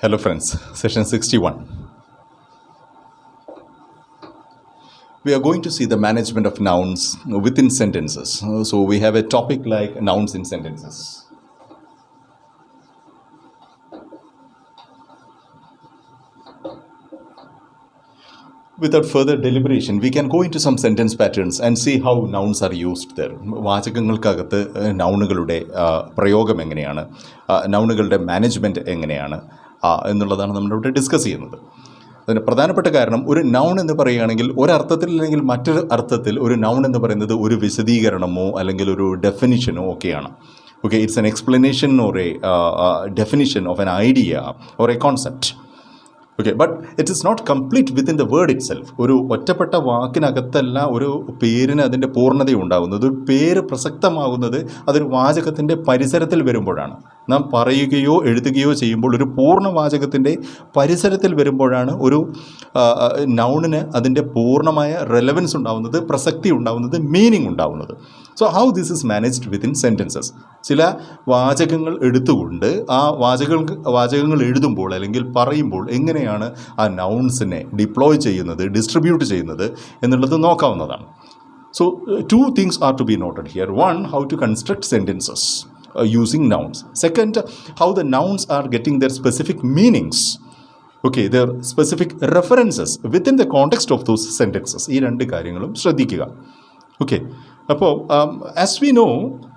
Hello friends, session 61. We are going to see the management of nouns within sentences. So we have a topic like nouns in sentences. Without further deliberation, we can go into some sentence patterns and see how nouns are used there. വാചകങ്ങൾക്കകത്ത് നൗണുകളുടെ പ്രയോഗം എങ്ങനെയാണ്, നൗണുകളുടെ management എങ്ങനെയാണ് എന്നുള്ളതാണ് നമ്മളിവിടെ discuss ചെയ്യുന്നത്. അതിന് പ്രധാനപ്പെട്ട കാരണം, ഒരു നൗൺ എന്ന് പറയുകയാണെങ്കിൽ ഒരർത്ഥത്തിൽ അല്ലെങ്കിൽ മറ്റൊരു അർത്ഥത്തിൽ ഒരു നൗൺ എന്ന് പറയുന്നത് ഒരു വിശദീകരണമോ അല്ലെങ്കിൽ ഒരു ഡെഫിനിഷനോ ഒക്കെയാണ്. Okay, it's an explanation or a definition of an idea or a concept. Okay, but it is not complete within the word itself. ഒരു ഒറ്റപ്പെട്ട വാക്കിനകത്തല്ല ഒരു പേരിന് അതിൻ്റെ പൂർണ്ണതയുണ്ടാകുന്നത്. ഒരു പേര് പ്രസക്തമാകുന്നത് അതൊരു വാചകത്തിൻ്റെ പരിസരത്തിൽ വരുമ്പോഴാണ്. നാം പറയുകയോ എഴുതുകയോ ചെയ്യുമ്പോൾ ഒരു പൂർണ്ണ വാചകത്തിൻ്റെ പരിസരത്തിൽ വരുമ്പോഴാണ് ഒരു നൗണിന് അതിൻ്റെ പൂർണ്ണമായ റെലവൻസ് ഉണ്ടാകുന്നത്, പ്രസക്തി ഉണ്ടാകുന്നത്, മീനിങ് ഉണ്ടാകുന്നത്. So how this is managed within sentences. ചില വാചകങ്ങൾ എടുത്തുകൊണ്ട് ആ വാചകങ്ങൾ എഴുതുമ്പോൾ അല്ലെങ്കിൽ പറയുമ്പോൾ എങ്ങനെയാണ് ആ നൗൺസിനെ ഡിപ്ലോയ് ചെയ്യുന്നത്, ഡിസ്ട്രിബ്യൂട്ട് ചെയ്യുന്നത് എന്നുള്ളത് നോക്കാവുന്നതാണ്. So two things are to be noted here. One, how to construct sentences using nouns. Second, how the nouns are getting their specific meanings. Okay, their specific references within the context of those sentences. ഈ രണ്ട് കാര്യങ്ങളും ശ്രദ്ധിക്കുക. Okay, അപ്പോൾ as we know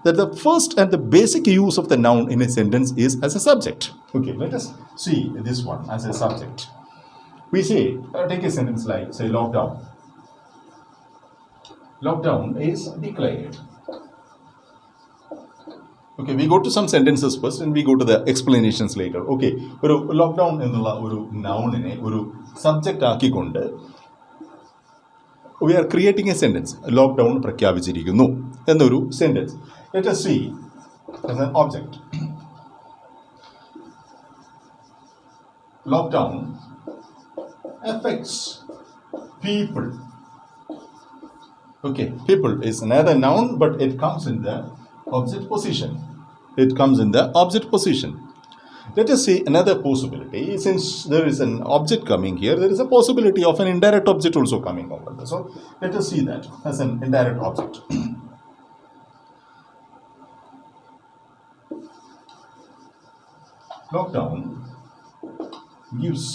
that the first and the basic use of the noun in a sentence is as a subject. Okay, let us see this one as a subject. We say, take a sentence like, say, lockdown. Lockdown is declared. Okay, we go to some sentences first and we go to the explanations later. Okay, ഒരു lockdown എന്നുള്ള ഒരു നൗണിനെ ഒരു subject ആക്കിക്കൊണ്ട് we are creating a sentence. Lockdown പ്രഖ്യാപിച്ചിരിക്കുന്നു എന്നൊരു sentence. Let us see as an object. Lockdown affects people. Okay, people is another noun, but it comes in the object position. It comes in the object position. Let us see another possibility. Since there is an object coming here, there is a possibility of an indirect object also coming over there. So let us see that as an indirect object. Lockdown gives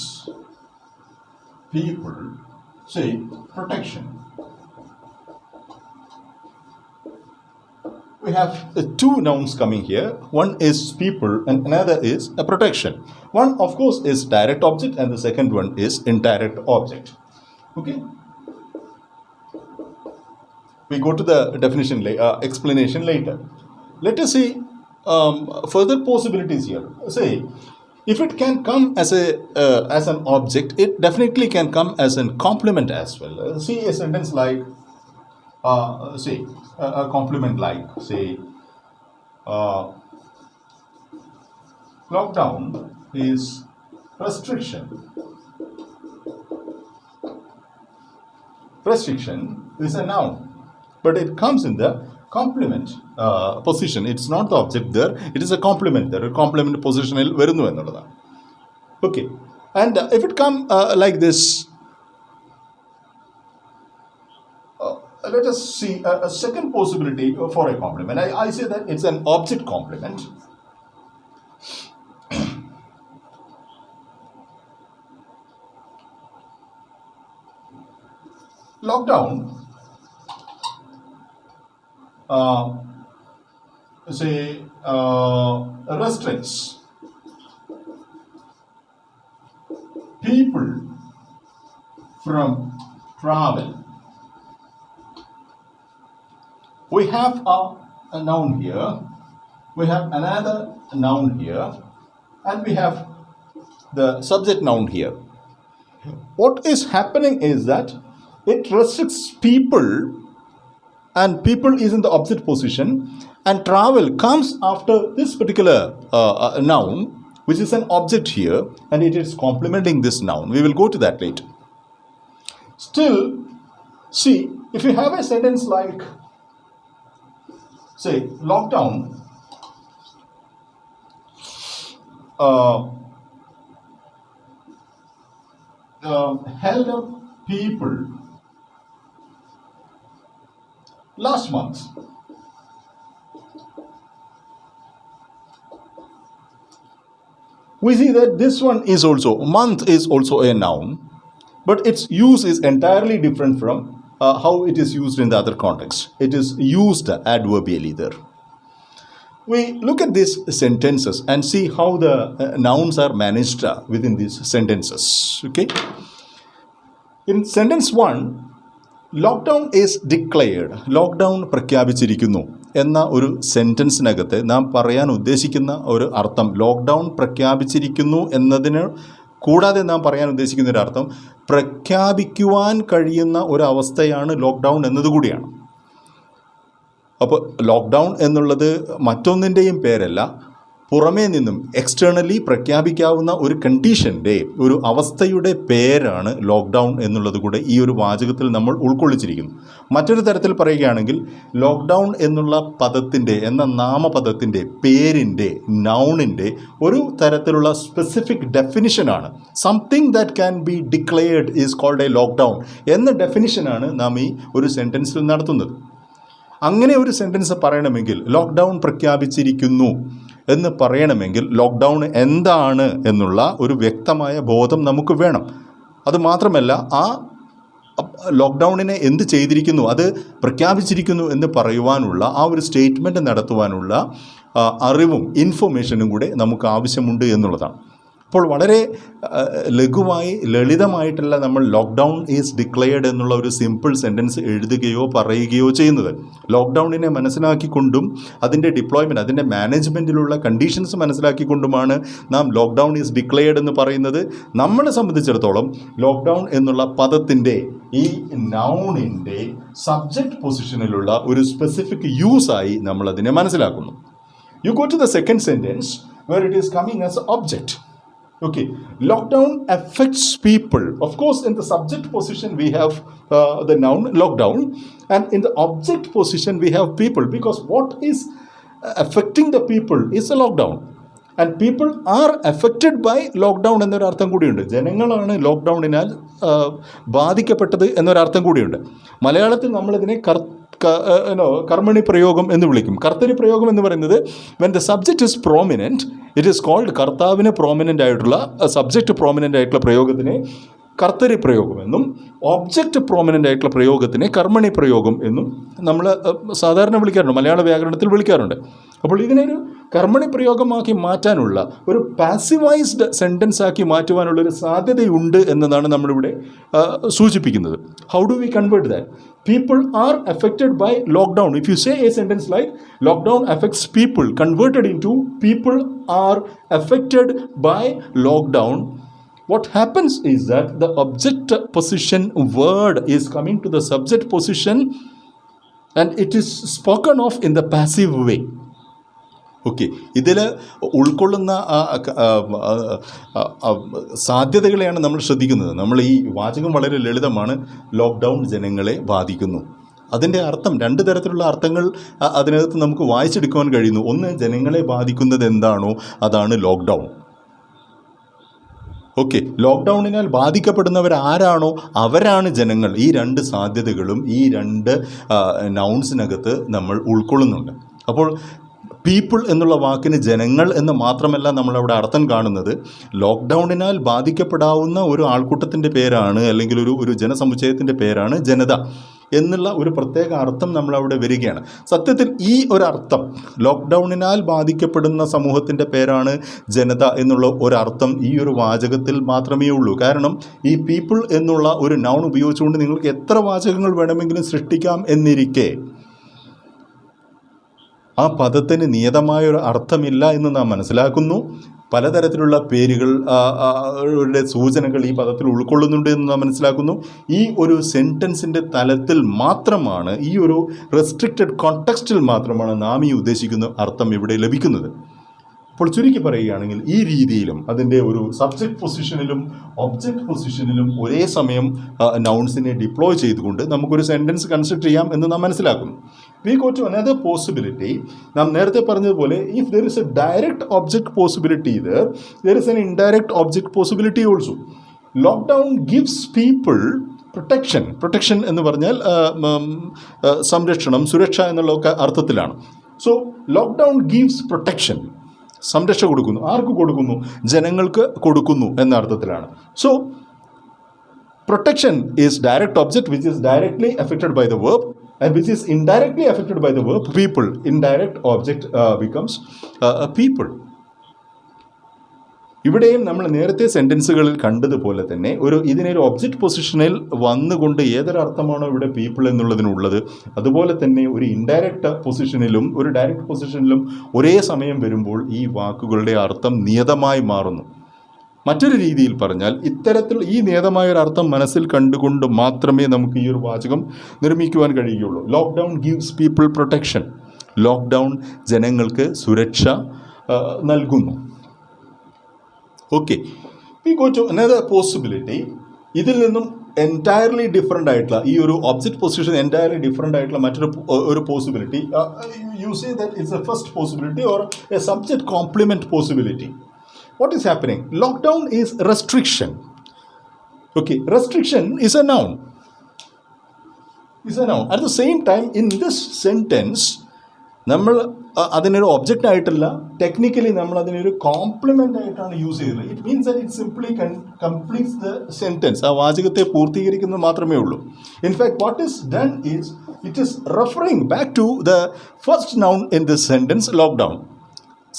people, say, protection. We have two nouns coming here. One is people and another is a protection. One, of course, is direct object and the second one is indirect object. Okay. We go to the definition, explanation later. Let us see further possibilities here. Say, if it can come as an object, it definitely can come as a complement as well. See a sentence like, say, a complement like, say, lockdown is restriction. Restriction is a noun, but it comes in the complement position. It's not the object there, it is a complement there. A complement position il varunu ennalladana. Okay, and if it come like this, let us see a second possibility for a complement. I say that it's an object complement. Lockdown, say, restricts people from travel. We have a noun here, we have another noun here, and we have the subject noun here. What is happening is that it restricts people, and people is in the object position, and travel comes after this particular noun, which is an object here, and it is complementing this noun. We will go to that later. Still, see, if you have a sentence like, say, lockdown held up people last month. We see that this one is also, month is also a noun, but its use is entirely different from how it is used in the other context. It is used adverbially there. We look at these sentences and see how the nouns are managed within these sentences. Okay. In sentence 1, lockdown is declared, lockdown പ്രഖ്യാപിച്ചിരിക്കുന്നു എന്ന ഒരു സെൻറ്റൻസിനകത്ത് നാം പറയാൻ ഉദ്ദേശിക്കുന്ന ഒരു അർത്ഥം, lockdown പ്രഖ്യാപിച്ചിരിക്കുന്നു എന്നതിന് കൂടാതെ നാം പറയാൻ ഉദ്ദേശിക്കുന്ന ഒരു അർത്ഥം, പ്രഖ്യാപിക്കുവാൻ കഴിയുന്ന ഒരവസ്ഥയാണ് ലോക്ക്ഡൗൺ എന്നതുകൂടിയാണ്. അപ്പോൾ ലോക്ക്ഡൗൺ എന്നുള്ളത് മറ്റൊന്നിൻ്റെയും പേരല്ല, പുറമേ നിന്നും എക്സ്റ്റേണലി പ്രഖ്യാപിക്കാവുന്ന ഒരു കണ്ടീഷൻ്റെ, ഒരു അവസ്ഥയുടെ പേരാണ് ലോക്ക്ഡൗൺ എന്നുള്ളത് കൂടെ ഈ ഒരു വാചകത്തിൽ നമ്മൾ ഉൾക്കൊള്ളിച്ചിരിക്കുന്നു. മറ്റൊരു തരത്തിൽ പറയുകയാണെങ്കിൽ ലോക്ക്ഡൗൺ എന്നുള്ള പദത്തിൻ്റെ, എന്ന നാമപദത്തിൻ്റെ, പേരിൻ്റെ, നൗണിൻ്റെ ഒരു തരത്തിലുള്ള സ്പെസിഫിക് ഡെഫിനിഷനാണ്. Something that can be declared is called a lockdown എന്ന ഡെഫിനിഷനാണ് നാം ഈ ഒരു സെൻറ്റൻസിൽ നടത്തുന്നത്. അങ്ങനെ ഒരു സെൻറ്റൻസ് പറയണമെങ്കിൽ, ലോക്ക്ഡൗൺ പ്രഖ്യാപിച്ചിരിക്കുന്നു എന്ന് പറയണമെങ്കിൽ ലോക്ക്ഡൗൺ എന്താണ് എന്നുള്ള ഒരു വ്യക്തമായ ബോധം നമുക്ക് വേണം. അതുമാത്രമല്ല, ആ ലോക്ക്ഡൗണിനെ എന്ത് ചെയ്തിരിക്കുന്നു, അത് പ്രഖ്യാപിച്ചിരിക്കുന്നു എന്ന് പറയുവാനുള്ള, ആ ഒരു സ്റ്റേറ്റ്മെൻറ്റ് നടത്തുവാനുള്ള അറിവും ഇൻഫർമേഷനും കൂടെ നമുക്ക് ആവശ്യമുണ്ട് എന്നുള്ളതാണ്. അപ്പോൾ വളരെ ലഘുവായി, ലളിതമായിട്ടല്ല നമ്മൾ ലോക്ക്ഡൗൺ ഈസ് ഡിക്ലെയർഡ് എന്നുള്ള ഒരു സിമ്പിൾ സെൻറ്റൻസ് എഴുതുകയോ പറയുകയോ ചെയ്യുന്നത്. ലോക്ക്ഡൗണിനെ മനസ്സിലാക്കിക്കൊണ്ടും അതിൻ്റെ ഡിപ്ലോയ്മെൻറ്റ്, അതിൻ്റെ മാനേജ്മെൻറ്റിലുള്ള കണ്ടീഷൻസ് മനസ്സിലാക്കിക്കൊണ്ടുമാണ് നാം ലോക്ക്ഡൗൺ ഈസ് ഡിക്ലെയർഡ് എന്ന് പറയുന്നത്. നമ്മളെ സംബന്ധിച്ചിടത്തോളം ലോക്ക്ഡൗൺ എന്നുള്ള പദത്തിൻ്റെ, ഈ നൗണിൻ്റെ സബ്ജക്റ്റ് പൊസിഷനിലുള്ള ഒരു സ്പെസിഫിക് യൂസായി നമ്മളതിനെ മനസ്സിലാക്കുന്നു. You go to the second sentence where it is coming as an object. Okay, lockdown affects people. Of course, in the subject position we have the noun lockdown, and in the object position we have people, because what is affecting the people is a lockdown, and people are affected by lockdown എന്നൊരു അർത്ഥം കൂടിയുണ്ട്. ജനങ്ങളാണ് ലോക്ക്ഡൗണിനാൽ ബാധിക്കപ്പെട്ടത് എന്നൊരർത്ഥം കൂടിയുണ്ട്. മലയാളത്തിൽ നമ്മളിതിനെ കർമ്മണി പ്രയോഗം എന്ന് വിളിക്കും. കർത്തരി പ്രയോഗം എന്ന് പറയുന്നത് when the subject is prominent, it is called, കർത്താവിന് പ്രോമിനൻ്റ് ആയിട്ടുള്ള, സബ്ജക്റ്റ് പ്രോമിനൻ്റ് ആയിട്ടുള്ള പ്രയോഗത്തിനെ കർത്തരി പ്രയോഗം എന്നും, ഓബ്ജക്റ്റ് പ്രോമിനൻ്റ് ആയിട്ടുള്ള പ്രയോഗത്തിനെ കർമ്മണി പ്രയോഗം എന്നും നമ്മൾ സാധാരണ വിളിക്കാറുണ്ട്, മലയാള വ്യാകരണത്തിൽ വിളിക്കാറുണ്ട്. അപ്പോൾ ഇതിനൊരു കർമ്മണി പ്രയോഗമാക്കി മാറ്റാനുള്ള, ഒരു പാസിവൈസ്ഡ് സെൻറ്റൻസ് ആക്കി മാറ്റുവാനുള്ളൊരു സാധ്യതയുണ്ട് എന്നതാണ് നമ്മളിവിടെ സൂചിപ്പിക്കുന്നത്. How do we convert that? People are affected by lockdown. If you say a sentence like lockdown affects people, converted into people are affected by lockdown, what happens is that the object position word is coming to the subject position and it is spoken of in the passive way. Okay, ഇതിൽ ഉൾക്കൊള്ളുന്ന സാധ്യതകളെയാണ് നമ്മൾ ശ്രദ്ധിക്കുന്നത്. നമ്മൾ ഈ വാചകം വളരെ ലളിതമാണ്, lockdown ജനങ്ങളെ ബാധിക്കുന്നു. അതിൻ്റെ അർത്ഥം, രണ്ട് തരത്തിലുള്ള അർത്ഥങ്ങൾ അതിനകത്ത് നമുക്ക് വായിച്ചെടുക്കുവാൻ കഴിയുന്നു. ഒന്ന്, ജനങ്ങളെ ബാധിക്കുന്നത് എന്താണോ അതാണ് ലോക്ക്ഡൗൺ. ഓക്കെ, ലോക്ക്ഡൗണിനാൽ ബാധിക്കപ്പെടുന്നവർ ആരാണോ അവരാണ് ജനങ്ങൾ. ഈ രണ്ട് സാധ്യതകളും ഈ രണ്ട് നൗൺസിനകത്ത് നമ്മൾ ഉൾക്കൊള്ളുന്നുണ്ട്. അപ്പോൾ പീപ്പിൾ എന്നുള്ള വാക്കിന് ജനങ്ങൾ എന്ന് മാത്രമല്ല നമ്മളവിടെ അർത്ഥം കാണുന്നത്, ലോക്ക്ഡൗണിനാൽ ബാധിക്കപ്പെടാവുന്ന ഒരു ആൾക്കൂട്ടത്തിൻ്റെ പേരാണ്, അല്ലെങ്കിൽ ഒരു ജനസമുച്ചയത്തിൻ്റെ പേരാണ് ജനത എന്നുള്ള ഒരു പ്രത്യേക അർത്ഥം നമ്മളവിടെ വരികയാണ്. സത്യത്തിൽ ഈ ഒരർത്ഥം, ലോക്ക്ഡൗണിനാൽ ബാധിക്കപ്പെടുന്ന സമൂഹത്തിൻ്റെ പേരാണ് ജനത എന്നുള്ള ഒരർത്ഥം ഈ ഒരു വാചകത്തിൽ മാത്രമേ ഉള്ളൂ. കാരണം ഈ പീപ്പിൾ എന്നുള്ള ഒരു നൗൺ ഉപയോഗിച്ചുകൊണ്ട് നിങ്ങൾക്ക് എത്ര വാചകങ്ങൾ വേണമെങ്കിലും സൃഷ്ടിക്കാം എന്നിരിക്കെ ആ പദത്തിന് നിയതമായൊരു അർത്ഥമില്ല എന്ന് നാം മനസ്സിലാക്കുന്നു. പലതരത്തിലുള്ള പേരുകളുടെ സൂചനകൾ ഈ പദത്തിൽ ഉൾക്കൊള്ളുന്നുണ്ട് എന്ന് നാം മനസ്സിലാക്കുന്നു. ഈ ഒരു സെൻറ്റൻസിൻ്റെ തലത്തിൽ മാത്രമാണ്, ഈ ഒരു റെസ്ട്രിക്റ്റഡ് കോണ്ടെക്സ്റ്റിൽ മാത്രമാണ് നാം ഈ ഉദ്ദേശിക്കുന്ന അർത്ഥം ഇവിടെ ലഭിക്കുന്നത്. അപ്പോൾ ചുരുക്കി പറയുകയാണെങ്കിൽ ഈ രീതിയിലും അതിൻ്റെ ഒരു സബ്ജക്റ്റ് പൊസിഷനിലും ഒബ്ജക്റ്റ് പൊസിഷനിലും ഒരേ സമയം നൗൺസിനെ ഡിപ്ലോയ് ചെയ്തുകൊണ്ട് നമുക്കൊരു സെൻറ്റൻസ് കൺസ്ട്രക്ട് ചെയ്യാം എന്ന് നാം മനസ്സിലാക്കുന്നു. We go to another possibility. നാം നേരത്തെ പറഞ്ഞതുപോലെ, if there is a direct object possibility, there is an indirect object possibility also. Lockdown gives people protection എന്ന് പറഞ്ഞാൽ സംരക്ഷണം, സുരക്ഷ എന്നുള്ള അർത്ഥത്തിലാണ്. സോ ലോക്ക്ഡൗൺ ഗീവ്സ് പ്രൊട്ടക്ഷൻ, സംരക്ഷ കൊടുക്കുന്നു. ആർക്ക് കൊടുക്കുന്നു? ജനങ്ങൾക്ക് കൊടുക്കുന്നു എന്ന അർത്ഥത്തിലാണ്. So protection is direct object which is directly affected by the verb and which is indirectly affected by the verb people. Indirect object becomes people. ഇവിടെയും നമ്മൾ നേരത്തെ സെൻറ്റൻസുകളിൽ കണ്ടതുപോലെ തന്നെ ഇതിനൊരു ഒബ്ജക്റ്റ് പൊസിഷനിൽ വന്നുകൊണ്ട് ഏതൊരർത്ഥമാണോ ഇവിടെ പീപ്പിൾ എന്നുള്ളതിനുള്ളത്, അതുപോലെ തന്നെ ഒരു ഇൻഡയറക്റ്റ് പൊസിഷനിലും ഒരു ഡയറക്റ്റ് പൊസിഷനിലും ഒരേ സമയം വരുമ്പോൾ ഈ വാക്കുകളുടെ അർത്ഥം നിയതമായി മാറുന്നു. മറ്റൊരു രീതിയിൽ പറഞ്ഞാൽ ഇത്തരത്തിൽ ഈ നിയതമായൊരർത്ഥം മനസ്സിൽ കണ്ടുകൊണ്ട് മാത്രമേ നമുക്ക് ഈ ഒരു വാചകം നിർമ്മിക്കുവാൻ കഴിയുകയുള്ളൂ. Lockdown gives people protection. Lockdown ജനങ്ങൾക്ക് സുരക്ഷ നൽകുന്നു. Okay, we go to another possibility. ഇതിൽ നിന്നും എൻറ്റയർലി ഡിഫറെൻ്റ് ആയിട്ടുള്ള ഈ ഒരു ഒബ്ജക്റ്റ് പൊസിഷൻ എൻറ്റയർലി ഡിഫറെൻ്റ് ആയിട്ടുള്ള മറ്റൊരു possibility, you say that it's A first possibility or A subject compliment possibility. What is happening? Lockdown is restriction. Okay, restriction is a noun. At the same time, in this sentence, നമ്മൾ അതിനൊരു object ആയിട്ടല്ല, technically നമ്മൾ അതിനൊരു compliment ആയിട്ടാണ് use ചെയ്യുന്നത്. It means that it simply completes the sentence. ആ വാചകത്തെ പൂർത്തീകരിക്കുന്നത് മാത്രമേ ഉള്ളൂ. In fact what is done is it is referring back to the first noun in this sentence, lockdown.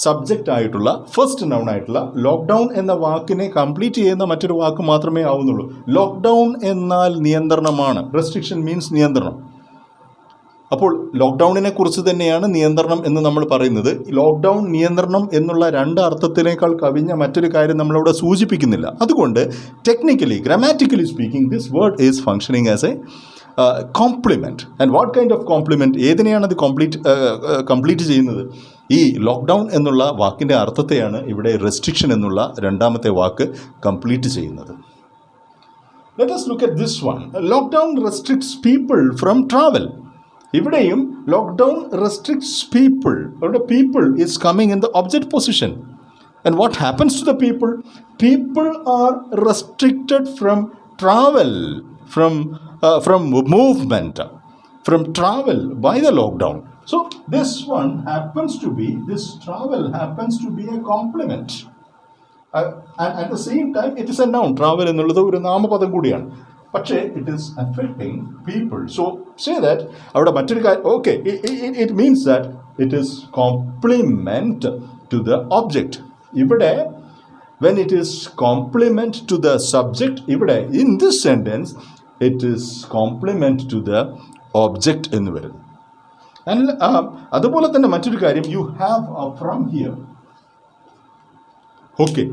Subject ആയിട്ടുള്ള ഫസ്റ്റ് നൗൺ ആയിട്ടുള്ള ലോക്ക്ഡൗൺ എന്ന വാക്കിനെ കംപ്ലീറ്റ് ചെയ്യുന്ന മറ്റൊരു വാക്ക് മാത്രമേ ആവുന്നുള്ളൂ. ലോക്ക്ഡൗൺ എന്നാൽ നിയന്ത്രണമാണ്. റെസ്ട്രിക്ഷൻ മീൻസ് നിയന്ത്രണം. അപ്പോൾ ലോക്ക്ഡൗണിനെ കുറിച്ച് തന്നെയാണ് നിയന്ത്രണം എന്ന് നമ്മൾ പറയുന്നത്. ലോക്ക്ഡൗൺ, നിയന്ത്രണം എന്നുള്ള രണ്ട് അർത്ഥത്തിനേക്കാൾ കവിഞ്ഞ മറ്റൊരു കാര്യം നമ്മളവിടെ സൂചിപ്പിക്കുന്നില്ല. അതുകൊണ്ട് technically, grammatically speaking, this word is functioning as a complement. And what kind of complement? ഏതിനെയാണ് അത് കംപ്ലീറ്റ് ചെയ്യുന്നത്? ഈ ലോക്ക്ഡൗൺ എന്നുള്ള വാക്കിൻ്റെ അർത്ഥത്തെയാണ് ഇവിടെ റെസ്ട്രിക്ഷൻ എന്നുള്ള രണ്ടാമത്തെ വാക്ക് കംപ്ലീറ്റ് ചെയ്യുന്നത്. Let us look at this one. Lockdown restricts people from travel. ഇവിടെയും ലോക്ക്ഡൗൺ റെസ്ട്രിക്ട്സ് പീപ്പിൾ. അവിടെ people is coming in the object position. And what happens to the people? People are restricted from travel, from movement, from travel by the lockdown. So this travel happens to be a complement. And at the same time it is a noun. Travel എന്നുള്ളത് ഒരു നാമപദം കൂടിയാണ്. പക്ഷേ it is affecting people. So say that അവിടെ മറ്റൊരു കാര്യം, okay, it means that it is complement to the object. ഇവിടെ when it is complement to the subject, ഇവിടെ in this sentence it is complement to the object എന്ന് വരുന്നു. അതുപോലെ തന്നെ മറ്റൊരു കാര്യം, you have from here. Okay,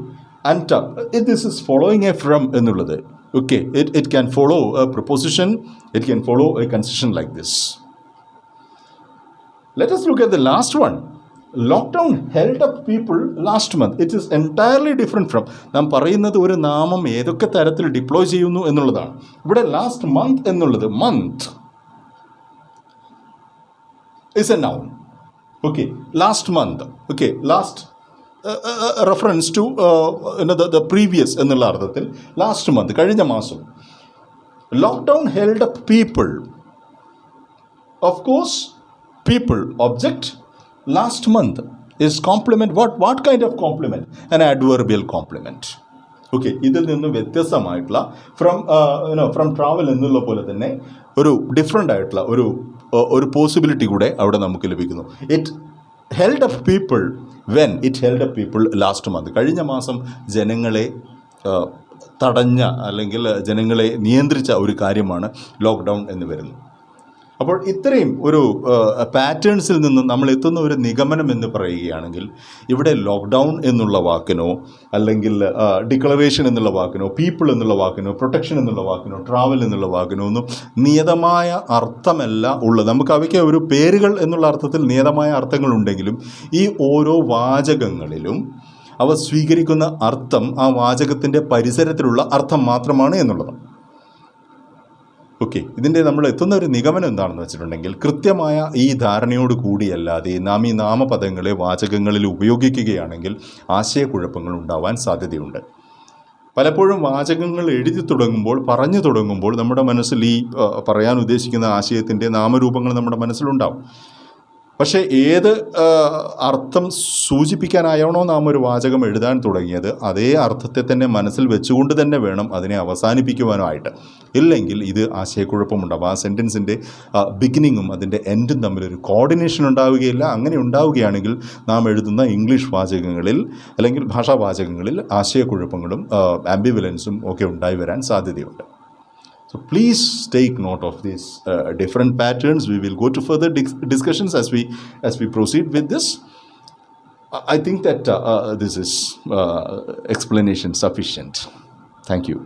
and this is following a from എന്നുള്ളത്. Okay, it can follow a proposition, it can follow a concession like this. Let us look at the last one. Lockdown held up people last month. It is entirely different from. നാം പറയുന്നത് ഒരു നാമം ഏതൊക്കെ തരത്തിൽ deploy ചെയ്യുന്നു എന്നുള്ളതാണ്. ഇവിടെ last month എന്നുള്ളത്, month is a noun. Okay, last month. Okay, last reference to the previous എന്നുള്ള അർത്ഥത്തിൽ ലാസ്റ്റ് മന്ത്, കഴിഞ്ഞ മാസം. Lockdown held up people. Of course, people, object. Last month is complement. What kind of complement? An adverbial complement. Okay, ഇതിൽ നിന്നും വ്യത്യസ്തമായിട്ടുള്ള from travel എന്നുള്ള പോലെ തന്നെ ഒരു ഡിഫറെൻ്റ് ആയിട്ടുള്ള ഒരു പോസിബിലിറ്റി കൂടെ അവിടെ നമുക്ക് ലഭിക്കുന്നു. It held up people when it held up people last month. കഴിഞ്ഞ മാസം ജനങ്ങളെ തടഞ്ഞ അല്ലെങ്കിൽ ജനങ്ങളെ നിയന്ത്രിച്ച ഒരു കാര്യമാണ് ലോക്ക്ഡൗൺ എന്ന് വരുന്നത്. അപ്പോൾ ഇത്രയും ഒരു പാറ്റേൺസിൽ നിന്നും നമ്മൾ എത്തുന്ന ഒരു നിഗമനം എന്ന് പറയുകയാണെങ്കിൽ, ഇവിടെ ലോക്ക്ഡൗൺ എന്നുള്ള വാക്കിനോ അല്ലെങ്കിൽ ഡിക്ലറേഷൻ എന്നുള്ള വാക്കിനോ പീപ്പിൾ എന്നുള്ള വാക്കിനോ പ്രൊട്ടക്ഷൻ എന്നുള്ള വാക്കിനോ ട്രാവൽ എന്നുള്ള വാക്കിനോ ഒന്നും നിയതമായ അർത്ഥമല്ല ഉള്ളത്. നമുക്ക് അവയ്ക്ക് ഒരു പേരുകൾ എന്നുള്ള അർത്ഥത്തിൽ നിയതമായ അർത്ഥങ്ങളുണ്ടെങ്കിലും ഈ ഓരോ വാചകങ്ങളിലും അവ സ്വീകരിക്കുന്ന അർത്ഥം ആ വാചകത്തിൻ്റെ പരിസരത്തിലുള്ള അർത്ഥം മാത്രമാണ് എന്നുള്ളതാണ്. ഓക്കെ, ഇതിൻ്റെ നമ്മൾ എത്തുന്ന ഒരു നിഗമനം എന്താണെന്ന് വെച്ചിട്ടുണ്ടെങ്കിൽ, കൃത്യമായ ഈ ധാരണയോട് കൂടിയല്ലാതെ നാം ഈ നാമപദങ്ങളെ വാചകങ്ങളിൽ ഉപയോഗിക്കുകയാണെങ്കിൽ ആശയക്കുഴപ്പങ്ങൾ ഉണ്ടാവാൻ സാധ്യതയുണ്ട്. പലപ്പോഴും വാചകങ്ങൾ എഴുതി തുടങ്ങുമ്പോൾ, പറഞ്ഞു തുടങ്ങുമ്പോൾ നമ്മുടെ മനസ്സിൽ ഈ പറയാൻ ഉദ്ദേശിക്കുന്ന ആശയത്തിൻ്റെ നാമരൂപങ്ങൾ നമ്മുടെ മനസ്സിലുണ്ടാവും. പക്ഷേ ഏത് അർത്ഥം സൂചിപ്പിക്കാനായാണോ നാം ഒരു വാചകം എഴുതാൻ തുടങ്ങിയത്, അതേ അർത്ഥത്തെ തന്നെ മനസ്സിൽ വെച്ചുകൊണ്ട് തന്നെ വേണം അതിനെ അവസാനിപ്പിക്കുവാനായിട്ട്. ഇല്ലെങ്കിൽ ഇത് ആശയക്കുഴപ്പമുണ്ടാകും. ആ സെൻറ്റൻസിൻ്റെ ബിഗിനിങ്ങും അതിൻ്റെ എൻഡും തമ്മിലൊരു കോർഡിനേഷൻ ഉണ്ടാവുകയില്ല. അങ്ങനെ ഉണ്ടാവുകയാണെങ്കിൽ നാം എഴുതുന്ന ഇംഗ്ലീഷ് വാചകങ്ങളിൽ അല്ലെങ്കിൽ ഭാഷാവാചകങ്ങളിൽ ആശയക്കുഴപ്പങ്ങളും ആംബിവലൻസും ഒക്കെ ഉണ്ടായി വരാൻ സാധ്യതയുണ്ട്. So please take note of these different patterns. We will go to further discussions as we proceed with this. I think that this is explanation sufficient. Thank you.